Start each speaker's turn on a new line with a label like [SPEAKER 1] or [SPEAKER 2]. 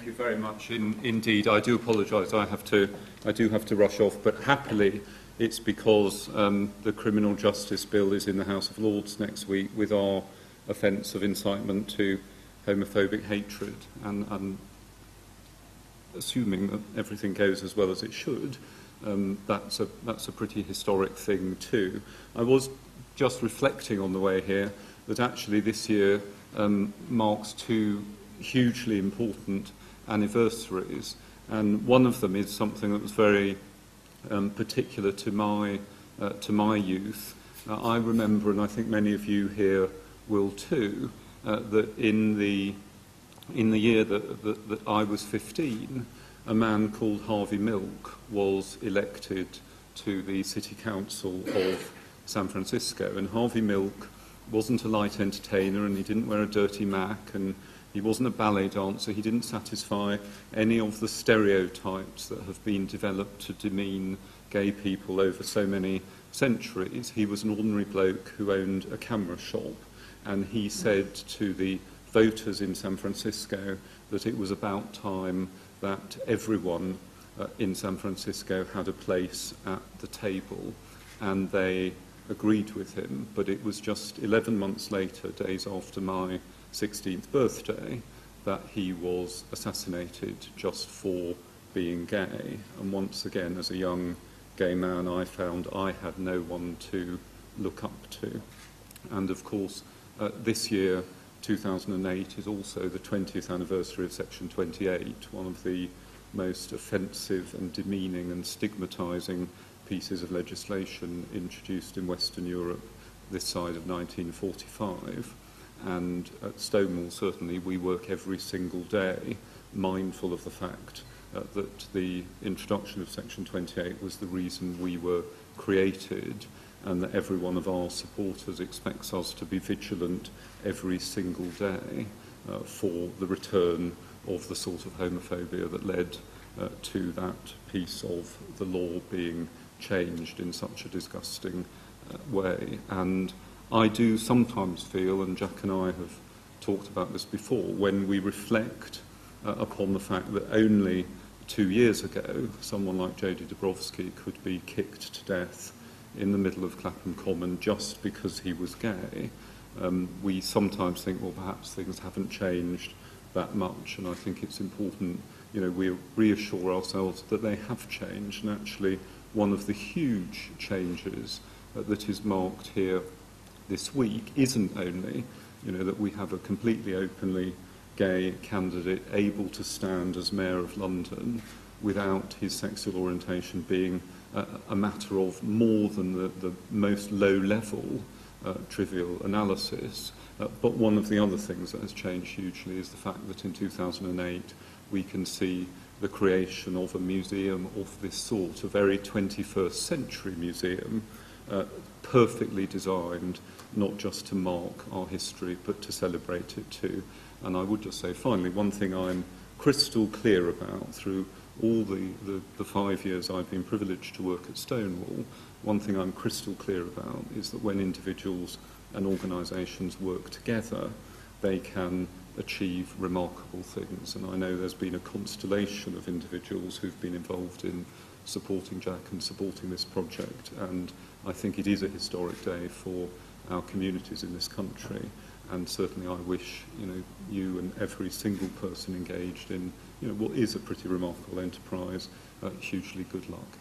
[SPEAKER 1] Thank you very much indeed. I do apologise. I do have to rush off, but happily it's because the Criminal Justice Bill is in the House of Lords next week with our offence of incitement to homophobic hatred, and assuming that everything goes as well as it should, that's a pretty historic thing too. I was just reflecting on the way here that actually this year marks two hugely important anniversaries, and one of them is something that was very particular to my youth. I remember, and I think many of you here will too, that in the year that I was 15, a man called Harvey Milk was elected to the City Council of San Francisco, and Harvey Milk wasn't a light entertainer, and he didn't wear a dirty Mac, and he wasn't a ballet dancer. He didn't satisfy any of the stereotypes that have been developed to demean gay people over so many centuries. He was an ordinary bloke who owned a camera shop, and he said to the voters in San Francisco that it was about time that everyone in San Francisco had a place at the table, and they agreed with him. But it was just 11 months later, days after my 16th birthday, that he was assassinated just for being gay. And once again, as a young gay man, I found I had no one to look up to. And of course, this year, 2008, is also the 20th anniversary of Section 28, one of the most offensive and demeaning and stigmatising pieces of legislation introduced in Western Europe this side of 1945. And at Stonewall, certainly, we work every single day mindful of the fact that the introduction of Section 28 was the reason we were created, and that every one of our supporters expects us to be vigilant every single day for the return of the sort of homophobia that led to that piece of the law being changed in such a disgusting way. And I do sometimes feel, and Jack and I have talked about this before, when we reflect upon the fact that only 2 years ago someone like J.D. Dabrowski could be kicked to death in the middle of Clapham Common just because he was gay, we sometimes think, well, perhaps things haven't changed that much, and I think it's important, we reassure ourselves that they have changed, and actually one of the huge changes that is marked here this week isn't only, that we have a completely openly gay candidate able to stand as Mayor of London without his sexual orientation being a matter of more than the most low-level trivial analysis. But one of the other things that has changed hugely is the fact that in 2008 we can see the creation of a museum of this sort, a very 21st century museum, perfectly designed not just to mark our history but to celebrate it too. And I would just say finally, one thing I'm crystal clear about through all the 5 years I've been privileged to work at Stonewall, one thing I'm crystal clear about is that when individuals and organisations work together, they can achieve remarkable things. And I know there's been a constellation of individuals who've been involved in supporting Jack and supporting this project, and I think it is a historic day for our communities in this country, and certainly I wish you and every single person engaged in what is a pretty remarkable enterprise hugely good luck.